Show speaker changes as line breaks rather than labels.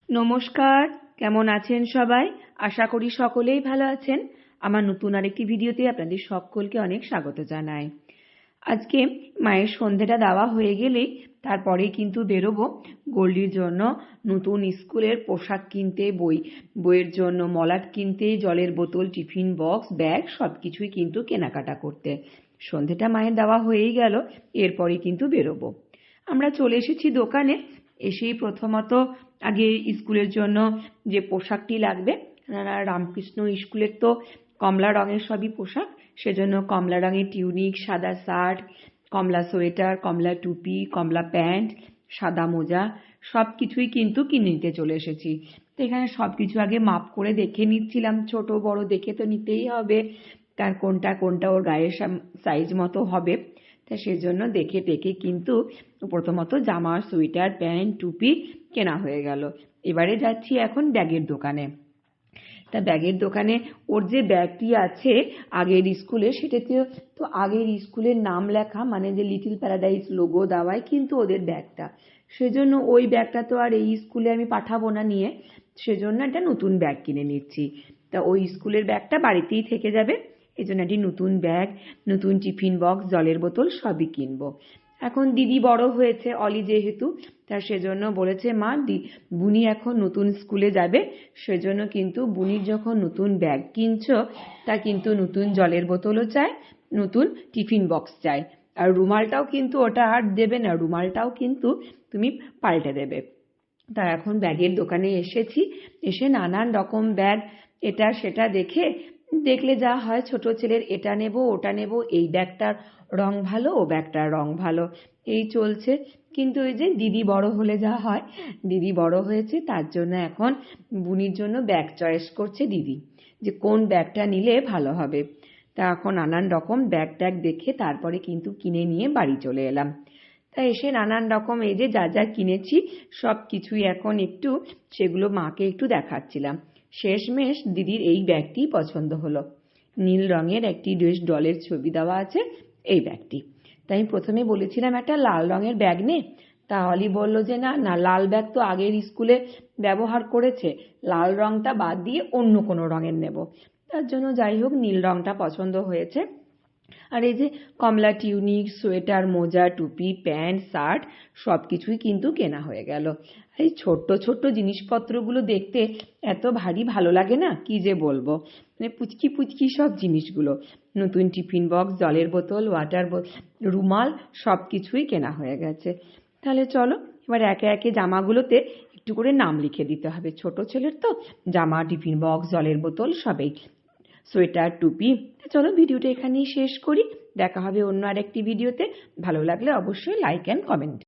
নমস্কার, কেমন আছেন সবাই? আশা করি সকলেই ভালো আছেন। আমার নতুন আরেকটি ভিডিওতে আপনাদের সকলকে অনেক স্বাগত জানাই। আজকে মায়ের সন্ধেটা দেওয়া হয়ে গেলেই তারপরেই কিন্তু বেরোবো গোল্ডির জন্য নতুন স্কুলের পোশাক কিনতে, বইয়ের জন্য মলাট কিনতে, জলের বোতল, টিফিন বক্স, ব্যাগ সবকিছুই কিন্তু কেনাকাটা করতে। সন্ধেটা মায়ের দেওয়া হয়েই গেল, এরপরে কিন্তু বেরোবো। আমরা চলে এসেছি দোকানে। এসেই প্রথমত আগে স্কুলের জন্য যে পোশাকটি লাগবে, রামকৃষ্ণ স্কুলের তো কমলা রঙের সবই পোশাক, সেজন্য কমলা রঙের টিউনিক, সাদা শার্ট, কমলা সোয়েটার, কমলা টুপি, কমলা প্যান্ট, সাদা মোজা সব কিছুই কিন্তু কিনে নিতে চলে এসেছি। তো এখানে সব কিছু আগে মাপ করে দেখে নিচ্ছিলাম, ছোট বড় দেখে তো নিতেই হবে, তার কোনটা কোনটা ওর গায়ের সাইজ মতো হবে। তা সেজন্য দেখে টেকে কিন্তু প্রথমত জামা, সোয়েটার, প্যান্ট, টুপি কেনা হয়ে গেল। এবারে যাচ্ছি এখন ব্যাগের দোকানে। তা ব্যাগের দোকানে ওর যে ব্যাগটি আছে আগের স্কুলে, সেটাতে তো আগের স্কুলের নাম লেখা, মানে যে লিটল প্যারাডাইস লোগো দেওয়াই কিন্তু ওদের ব্যাগটা। সেজন্য ওই ব্যাগটা তো আর এই স্কুলে আমি পাঠাবো না নিয়ে, সেজন্য একটা নতুন ব্যাগ কিনে নিচ্ছি। তা ওই স্কুলের ব্যাগটা বাড়িতেই থেকে যাবে, এই জন্য একটি নতুন ব্যাগ, নতুন টিফিন বক্স, জলের বোতল সবই কিনবো। এখন দিদি বড় হয়েছে, অলি যেহেতু, তা সেজন্য বলেছে মা বুনি এখন নতুন স্কুলে যাবে, সেজন্য কিন্তু বুনির যখন নতুন ব্যাগ কিনছো, তা কিন্তু নতুন জলের বোতলও চাই, নতুন টিফিন বক্স চাই, আর রুমালটাও কিন্তু ওটা আর দেবে না, রুমালটাও কিন্তু তুমি পাল্টে দেবে। তা এখন ব্যাগের দোকানে এসেছি, এসে নানান রকম ব্যাগ এটা সেটা দেখলে যা হয়, ছোট ছেলের এটা নেব ওটা নেব, এই ব্যাগটার রং ভালো, ও ব্যাগটার রং ভালো, এই চলছে। কিন্তু ওই যে দিদি বড় হলে যা হয়, দিদি বড় হয়েছে, তার জন্য এখন বুনির জন্য ব্যাগ চয়েস করছে দিদি, যে কোন ব্যাগটা নিলে ভালো হবে। তা এখন নানান রকম ব্যাগ ট্যাগ দেখে তারপরে কিন্তু কিনে নিয়ে বাড়ি চলে এলাম। তা এসে নানান রকম এই যে যা যা কিনেছি সব কিছুই এখন একটু সেগুলো মাকে একটু দেখাচ্ছিলাম। শেষমেশ দিদির এই ব্যাগটি পছন্দ হলো, নীল রঙের একটি বেশ ডলের ছবি দেওয়া আছে এই ব্যাগটি। তাই আমি প্রথমে বলেছিলাম একটা লাল রঙের ব্যাগ নে, তা অলি বলল যে না না, লাল ব্যাগ তো আগের স্কুলে ব্যবহার করেছে, লাল রংটা বাদ দিয়ে অন্য কোনো রঙের নেব। তার জন্য যাই হোক নীল রংটা পছন্দ হয়েছে। আর এই যে কমলা টিউনিক, সোয়েটার, মোজা, টুপি, প্যান্ট, শার্ট সব কিছুই কিন্তু কেনা হয়ে গেল। এই ছোট্ট ছোট্ট জিনিসপত্রগুলো দেখতে এত ভারী ভালো লাগে না, কি যে বলবো, মানে পুচকি পুচকি সব জিনিসগুলো, নতুন টিফিন বক্স, জলের বোতল, ওয়াটার বোতল, রুমাল সব কিছুই কেনা হয়ে গেছে। তাহলে চলো এবার একে একে জামাগুলোতে একটু করে নাম লিখে দিতে হবে, ছোট ছেলের তো জামা, টিফিন বক্স, জলের বোতল সবেই, সোয়েটার, টুপি। চলো ভিডিওটা এখানেই শেষ করি, দেখা হবে অন্য আরেকটি ভিডিওতে। ভালো লাগলে অবশ্যই লাইক অ্যান্ড কমেন্ট।